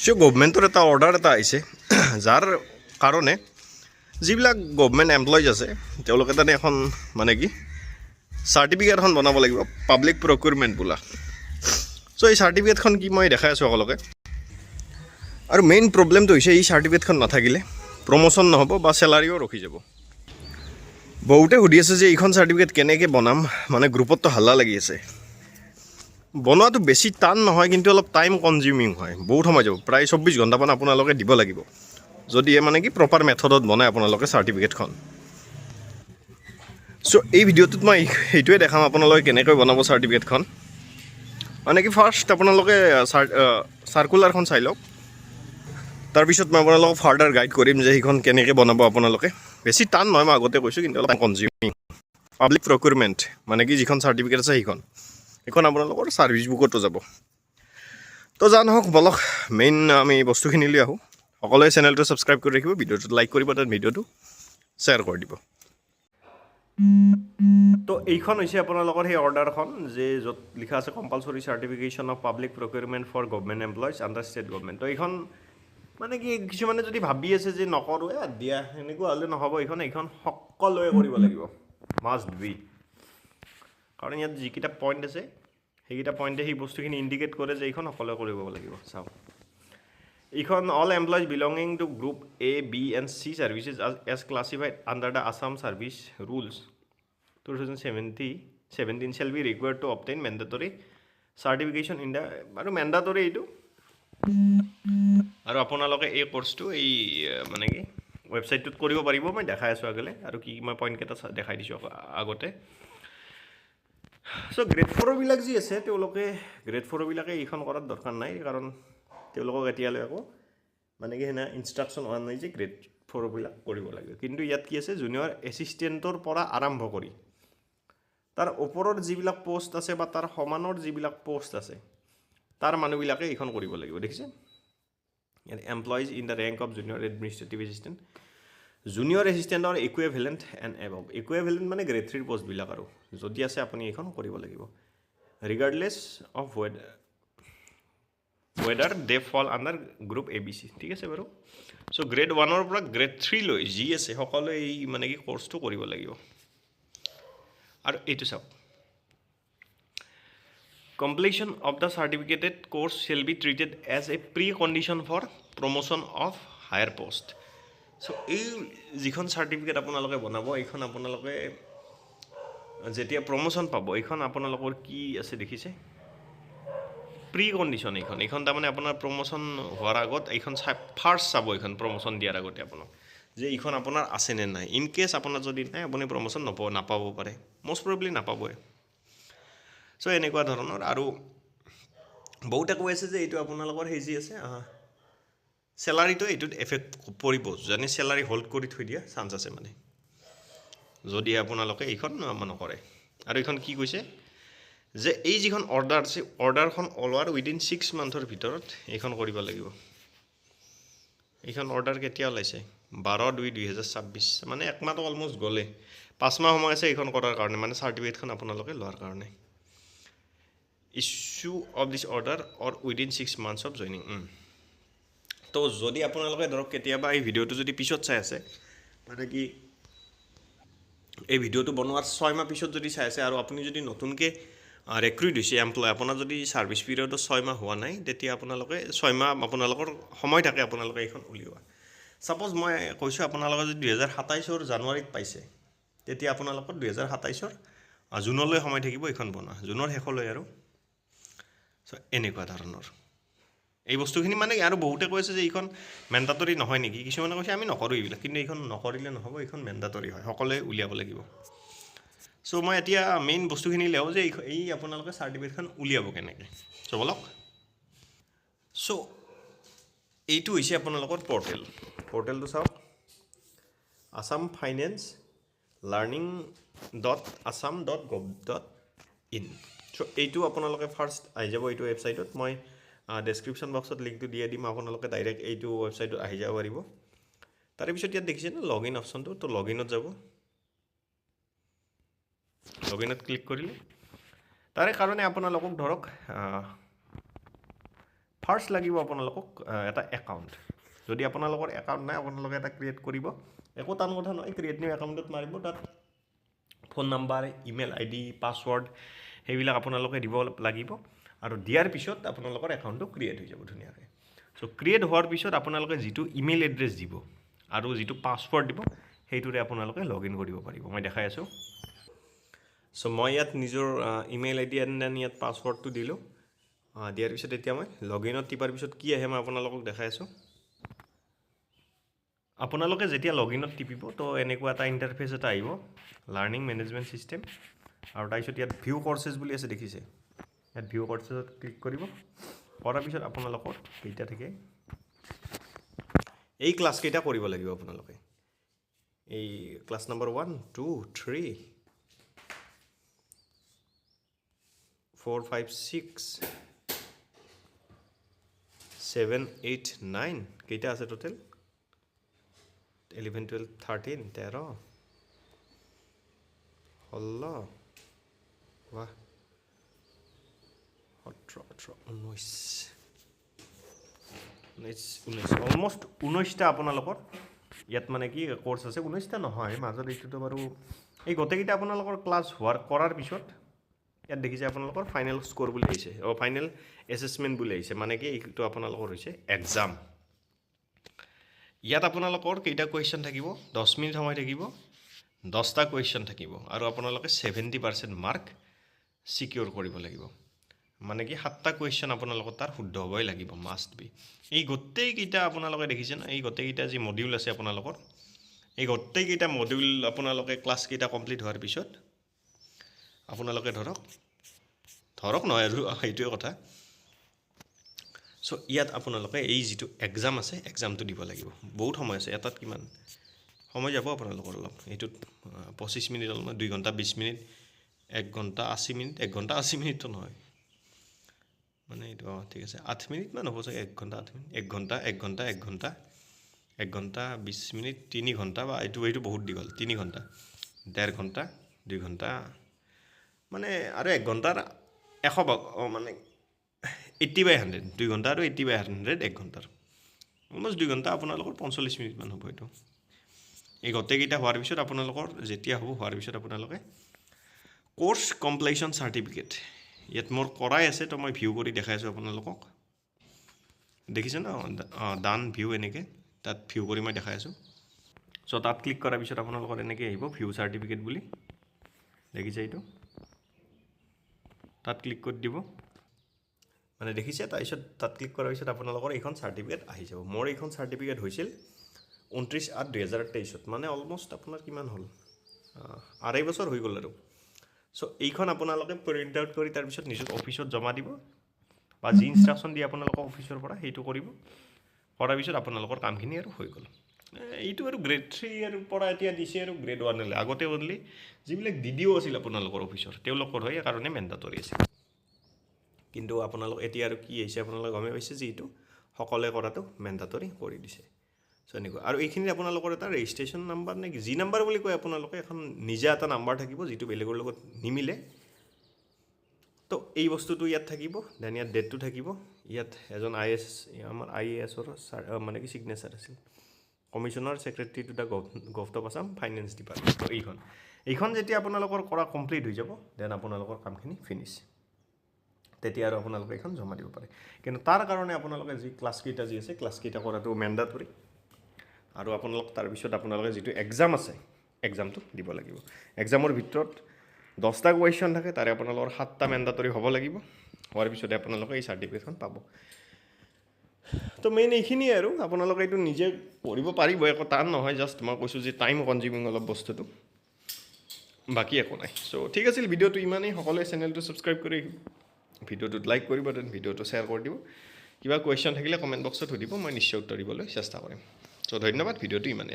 So গভৰ্ণমেণ্টৰ এটা order এটা আহিছে যাৰ কাৰণে যিবিলাক গভৰ্ণমেণ্ট এমপ্লয়িজ আছে তেওঁলোকে তাতে এখন মানে কি চাৰ্টিফিকেট এখন বনাব লাগিব পাব্লিক প্ৰকিউৰমেণ্ট বোলা। চ' এই চাৰ্টিফিকেটখন কি মই দেখাই আছোঁ সকলোকে। আৰু মেইন প্ৰব্লেমটো হৈছে এই চাৰ্টিফিকেটখন নাথাকিলে প্ৰমোশ্যন নহ'ব বা চেলাৰিও ৰখি যাব। বহুতে সুধি আছে যে এইখন চাৰ্টিফিকেট কেনেকৈ বনাম, মানে গ্ৰুপততো হাল্লা লাগি আছে। বনোৱাটো বেছি টান নহয়, কিন্তু অলপ টাইম কনজিউমিং হয়, বহুত সময় যাব, প্ৰায় 24 ঘণ্টামান আপোনালোকে দিব লাগিব যদি মানে কি প্ৰপাৰ মেথডত বনায় আপোনালোকে চাৰ্টিফিকেটখন। চ' এই ভিডিঅ'টোত মই সেইটোৱে দেখাম আপোনালোকে কেনেকৈ বনাব চাৰ্টিফিকেটখন। মানে কি ফাৰ্ষ্ট আপোনালোকে চাৰ্কুলাৰখন চাই লওক, তাৰপিছত মই আপোনালোকক ফাৰ্ডাৰ গাইড কৰিম যে সেইখন কেনেকৈ বনাব আপোনালোকে। বেছি টান নহয়, মই আগতে কৈছোঁ, কিন্তু অলপ কনজিউমিং। পাব্লিক প্ৰকিউৰমেণ্ট মানে কি যিখন চাৰ্টিফিকেট আছে সেইখন আপোনালোকৰ ছাৰ্ভিচ বুকতো যাব। তো যা নহওক বলক মেইন আমি বস্তুখিনি লৈ আহোঁ। সকলোৱে চেনেলটো ছাবস্ক্ৰাইব কৰি ৰাখিব, ভিডিঅ'টো লাইক কৰিব, তাত ভিডিঅ'টো শ্বেয়াৰ কৰি দিব। তো এইখন হৈছে আপোনালোকৰ সেই অৰ্ডাৰখন যে য'ত লিখা আছে compulsory certification of public procurement for government employees under state government. তো এইখন মানে কি কিছুমানে যদি ভাবি আছে যে নকৰোঁ দিয়া সেনেকুৱা হ'লে নহ'ব। এইখন সকলোৱে কৰিব লাগিব, মাষ্ট বি। কাৰণ ইয়াত যিকেইটা পইণ্ট আছে সেইকেইটা পইণ্টে সেই বস্তুখিনি ইণ্ডিকেট কৰে যে এইখন সকলোৱে কৰিব লাগিব। চাওক, এইখন all employees belonging to group A, B and C services as classified under the Assam service rules 2017 shall be required to obtain mandatory certification in the, আৰু মেণ্ডাটৰী এইটো। আৰু আপোনালোকে এই কোৰ্চটো এই মানে কি ৱেবছাইটটোত কৰিব পাৰিব। মই দেখাই আছোঁ আগলৈ, আৰু কি মই পইণ্টকেইটা দেখাই দিছোঁ আগতে। চ' গ্ৰেড 4বিলাক যি আছে তেওঁলোকে গ্ৰেড 4বিলাকে এইখন কৰাৰ দৰকাৰ নাই, কাৰণ তেওঁলোকক এতিয়ালৈ আকৌ মানে কি সেনে ইনষ্ট্ৰাকশ্যন হোৱা নাই যে গ্ৰেড 4বিলাক কৰিব লাগে। কিন্তু ইয়াত কি আছে, জুনিয়ৰ এছিষ্টেণ্টৰ পৰা আৰম্ভ কৰি তাৰ ওপৰৰ যিবিলাক পষ্ট আছে বা তাৰ সমানৰ যিবিলাক পষ্ট আছে তাৰ মানুহবিলাকে এইখন কৰিব লাগিব। দেখিছে, employees in the rank of junior administrative assistant, junior এছিষ্টেণ্টৰ ইকুইভেলেণ্ট এণ্ড এবভ। ইকুইভেলেণ্ট মানে গ্ৰেড 3 পষ্টবিলাক, আৰু যদি আছে আপুনি এইখন কৰিব লাগিব ৰিগাৰ্ডলেছ অফ ৱেডাৰ দে ফল আণ্ডাৰ গ্ৰুপ ABC। ঠিক আছে বাৰু। চ' গ্ৰেড 1ৰ পৰা গ্ৰেড 3 লৈ যি আছে সকলোৱে এই মানে কি কোৰ্চটো কৰিব লাগিব। আৰু এইটো চাওক, completion of the certificated course shall be treated as a pre-condition for promotion of higher post. চ' এই যিখন চাৰ্টিফিকেট আপোনালোকে বনাব, এইখন আপোনালোকে যেতিয়া প্ৰমোশ্যন পাব, এইখন আপোনালোকৰ কি আছে দেখিছে, প্ৰি কণ্ডিশ্যন। এইখন তাৰমানে আপোনাৰ প্ৰমোশ্যন হোৱাৰ আগত এইখন ফাৰ্ষ্ট চাব, এইখন প্ৰমোশ্যন দিয়াৰ আগতে আপোনাক যে এইখন আপোনাৰ আছেনে নাই। ইন কেছ আপোনাৰ যদি নাই, আপুনি প্ৰমোশ্যন নাপাব পাৰে, মষ্ট প্ৰবেবলি নাপাবই। চ' এনেকুৱা ধৰণৰ। আৰু বহুতে কৈ আছে যে এইটো আপোনালোকৰ সেই যি আছে চেলাৰীটো এইটোত এফেক্ট পৰিব, যেনে চেলাৰী হ'ল্ড কৰি থৈ দিয়া চান্স আছে, মানে যদি আপোনালোকে এইখন নকৰে। আৰু এইখন কি কৈছে যে এই যিখন অৰ্ডাৰ আছে, অৰ্ডাৰখন ওলোৱাৰ উইদিন 6 মান্থৰ ভিতৰত এইখন কৰিব লাগিব। এইখন অৰ্ডাৰ কেতিয়া ওলাইছে, 12/2/2026, মানে 1 মাহটো অলমষ্ট গ'লে, 5 মাহ সময় আছে এইখন কৰাৰ কাৰণে, মানে চাৰ্টিফিকেটখন আপোনালোকে লোৱাৰ কাৰণে। Issue of this order or within 6 months of joining. তো যদি আপোনালোকে ধৰক কেতিয়াবা এই ভিডিঅ'টো যদি পিছত চাই আছে, মানে কি এই ভিডিঅ'টো বনোৱাৰ 6 মাহ পিছত যদি চাই আছে, আৰু আপুনি যদি নতুনকৈ ৰেক্ৰুইট হৈছে এমপ্লয়, আপোনাৰ যদি ছাৰ্ভিচ পিৰিয়ডত 6 মাহ হোৱা নাই, তেতিয়া আপোনালোকে 6 মাহ আপোনালোকৰ সময় থাকে আপোনালোকে এইখন উলিওৱা। ছাপ'জ মই কৈছোঁ আপোনালোকে যদি 2027 জানুৱাৰীত পাইছে, তেতিয়া আপোনালোকৰ 2027 জুনলৈ সময় থাকিব এইখন বনোৱা, জুনৰ শেষলৈ। আৰু চ' এনেকুৱা ধৰণৰ এই বস্তুখিনি মানে। আৰু বহুতে কৈছে যে এইখন মেণ্ডাটৰী নহয় নেকি, কিছুমানে কৈছে আমি নকৰোঁ এইবিলাক, কিন্তু এইখন নকৰিলে নহ'ব, এইখন মেণ্ডাটৰী হয়, সকলোৱে উলিয়াব লাগিব। চ' মই এতিয়া মেইন বস্তুখিনি লওঁ যে এই আপোনালোকে চাৰ্টিফিকেটখন উলিয়াব কেনেকৈ। চ' বলক। চ' এইটো হৈছে আপোনালোকৰ পৰ্টেলটো চাওক, আছাম ফাইনেন্স লাৰ্ণিং .assam.gov.in। চ' এইটো আপোনালোকে ফাৰ্ষ্ট আহি যাব এইটো ৱেবছাইটত। মই ডেছক্ৰিপশ্যন বক্সত লিংকটো দিয়ে দিম, আপোনালোকে ডাইৰেক্ট এইটো ৱেবছাইটত আহি যাব পাৰিব। তাৰে পিছত ইয়াত দেখিছে ন লগ ইন অপশ্যনটো, তো লগ ইনত যাব, লগ ইনত ক্লিক কৰিলে তাৰে কাৰণে আপোনালোকক ধৰক ফাৰ্ষ্ট লাগিব আপোনালোকক এটা একাউণ্ট যদি আপোনালোকৰ একাউণ্ট নাই আপোনালোকে এটা ক্ৰিয়েট কৰিব একো টান কথা নহয় ক্ৰিয়েট নিউ একাউণ্টত মাৰিব তাত phone number email ID password সেইবিলাক আপোনালোকে দিব লাগিব আৰু দিয়াৰ পিছত আপোনালোকৰ একাউণ্টটো ক্ৰিয়েট হৈ যাব ধুনীয়াকৈ চ' ক্ৰিয়েট হোৱাৰ পিছত আপোনালোকে যিটো ইমেইল এড্ৰেছ দিব আৰু যিটো পাছৱৰ্ড দিব সেইটোৰে আপোনালোকে লগ ইন কৰিব পাৰিব মই দেখাই আছোঁ চ' মই ইয়াত নিজৰ ইমেইল আইডি এণ্ড ইয়াত পাছৱৰ্ডটো দিলোঁ দিয়াৰ পিছত এতিয়া মই লগ ইনত টিপাৰ পিছত কি আহে মই আপোনালোকক দেখাই আছোঁ আপোনালোকে যেতিয়া লগ ইনত টিপিব তো এনেকুৱা এটা ইণ্টাৰফেচ এটা আহিব লাৰ্ণিং মেনেজমেণ্ট ছিষ্টেম আৰু তাৰপিছত ইয়াত ভিউ কৰ্চেছ বুলি আছে দেখিছে ইয়াত ভিউ কৰ্চেছত ক্লিক কৰিব কৰাৰ পিছত আপোনালোকৰ কেইটা থাকে এই ক্লাছকেইটা কৰিব লাগিব আপোনালোকে এই ক্লাছ নম্বৰ 1 2 3 4 5 6 7 8 9 কেইটা আছে টোটেল 11 12 13 13 16 वाह 18 19 অলমোষ্ট 19টা আপোনালোকৰ ইয়াত মানে কি কোৰ্স আছে 19টা নহয় মাজত এইটোতো বাৰু এই গোটেইকেইটা আপোনালোকৰ ক্লাছ কৰাৰ পিছত ইয়াত দেখিছে আপোনালোকৰ ফাইনেল স্কোৰ বুলি আহিছে ফাইনেল এছেছমেণ্ট বুলি আহিছে মানে কি এইটো আপোনালোকৰ হৈছে এক্সাম ইয়াত আপোনালোকৰ কেইটা কুৱেশ্যন থাকিব 10 মিনিট সময় থাকিব 10টা কুৱেশ্যন থাকিব আৰু আপোনালোকে 70% মাৰ্ক সিকিউৰ কৰিব লাগিব মানে কি 7টা কুৱেশ্যন আপোনালোকৰ তাৰ শুদ্ধ হ'বই লাগিব মাষ্ট বি এই গোটেইকেইটা আপোনালোকে দেখিছে না এই গোটেইকেইটা যি মডিউল আছে আপোনালোকৰ এই গোটেইকেইটা মডিউল আপোনালোকে ক্লাছ কেইটা কমপ্লিট হোৱাৰ পিছত আপোনালোকে ধৰক নহয় আৰু এইটোৱে কথা চ' ইয়াত আপোনালোকে এই যিটো এক্সাম আছে এক্সামটো দিব লাগিব বহুত সময় আছে এটাত কিমান সময় যাব আপোনালোকৰ অলপ এইটোত 25 মিনিট অলপ 2 ঘণ্টা 20 মিনিট 1 ঘণ্টা 80 মিনিট 1 ঘণ্টা 80 মিনিটটো নহয় মানে এইটো ঠিক আছে 8 মিনিট মান হ'ব চাগে 1 ঘণ্টা 8 মিনিট 1 ঘণ্টা 1 ঘণ্টা 1 ঘণ্টা 1 ঘণ্টা 20 মিনিট 3 ঘণ্টা বা এইটো বহুত দীঘল 3 ঘণ্টা 1.5 ঘণ্টা 2 ঘণ্টা মানে আৰু 1 ঘণ্টাৰ 100 মানে 80/100 2 ঘণ্টা আৰু 80/100 1 ঘণ্টাৰ অলমোষ্ট 2 ঘণ্টা আপোনালোকৰ 45 মিনিট মান হ'ব এইটো এই গোটেইকেইটা হোৱাৰ পিছত আপোনালোকৰ যেতিয়া হ'ব হোৱাৰ পিছত আপোনালোকে কোৰ্স কমপ্লিশ্যন চাৰ্টিফিকেট ইয়াত মোৰ কৰাই আছে তো মই ভিউ কৰি দেখাই আছোঁ আপোনালোকক দেখিছে না ডান ভিউ এনেকৈ তাত ভিউ কৰি মই দেখাই আছোঁ চ' তাত ক্লিক কৰাৰ পিছত আপোনালোকৰ এনেকৈ আহিব ভিউ চাৰ্টিফিকেট বুলি দেখিছে এইটো তাত ক্লিক কৰি দিব মানে দেখিছে তাৰপিছত তাত ক্লিক কৰাৰ পিছত আপোনালোকৰ এইখন চাৰ্টিফিকেট আহি যাব মোৰ এইখন চাৰ্টিফিকেট হৈছিল 29/8/2023 মানে অলমোষ্ট আপোনাৰ কিমান হ'ল 2.5 বছৰ হৈ গ'ল আৰু চ' এইখন আপোনালোকে প্ৰিণ্ট আউট কৰি তাৰপিছত নিজৰ অফিচত জমা দিব বা যি ইনষ্ট্ৰাকশ্যন দিয়ে আপোনালোকক অফিচৰ পৰা সেইটো কৰিব কৰাৰ পিছত আপোনালোকৰ কামখিনি আৰু হৈ গ'ল এইটো আৰু গ্ৰেড 3 আৰু পৰা এতিয়া দিছে আৰু গ্ৰেড 1 লৈ আগতে অনলি যিবিলাক ডিডিও আছিল আপোনালোকৰ অফিচৰ তেওঁলোকৰ হয় কাৰণে মেণ্ডাটৰী আছিল কিন্তু আপোনালোক এতিয়া আৰু কি হৈছে আপোনালোকে গমে পাইছে যে এইটো সকলোৱে কৰাটো মেণ্ডাটৰী কৰি দিছে চ' এনেকুৱা আৰু এইখিনি আপোনালোকৰ এটা ৰেজিষ্ট্ৰেশ্যন নাম্বাৰ নে জি নাম্বাৰ বুলি কয় আপোনালোকে এখন নিজা এটা নাম্বাৰ থাকিব যিটো বেলেগৰ লগত নিমিলে তো এই বস্তুটো ইয়াত থাকিব দেন ইয়াত ডেটটো থাকিব ইয়াত এজন আমাৰ IASৰ মানে কি ছিগনেচাৰ আছিল commissioner secretary to the government of Assam finance department তো এইখন যেতিয়া আপোনালোকৰ কৰা কমপ্লিট হৈ যাব দেন আপোনালোকৰ কামখিনি ফিনিছ তেতিয়া আৰু আপোনালোকে এইখন জমা দিব পাৰে কিন্তু তাৰ কাৰণে আপোনালোকে যি ক্লাছকেইটা যি আছে ক্লাছকেইটা কৰাটো মেণ্ডাটৰী আৰু আপোনালোক তাৰপিছত আপোনালোকে যিটো এক্সাম আছে এক্সামটো দিব লাগিব এক্সামৰ ভিতৰত 10টা কুৱেশ্যন থাকে তাৰে আপোনালোকৰ 7টা মেণ্ডাটৰী হ'ব লাগিব হোৱাৰ পিছতে আপোনালোকে এই চাৰ্টিফিকেটখন পাব তো মেইন এইখিনিয়ে আৰু আপোনালোকে এইটো নিজে পঢ়িব পাৰিব একো টান নহয় জাষ্ট মই কৈছোঁ যে টাইম কনজিউমিং অলপ বস্তুটো বাকী একো নাই চ' ঠিক আছিল ভিডিঅ'টো ইমানেই সকলোৱে চেনেলটো ছাবস্ক্ৰাইব কৰি ভিডিঅ'টোত লাইক কৰিব দেন ভিডিঅ'টো শ্বেয়াৰ কৰি দিব কিবা কুৱেশ্যন থাকিলে কমেণ্ট বক্সত সুধিব মই নিশ্চয় উত্তৰ দিবলৈ চেষ্টা কৰিম চ' ধন্যবাদ ভিডিঅ'টো ইমানেই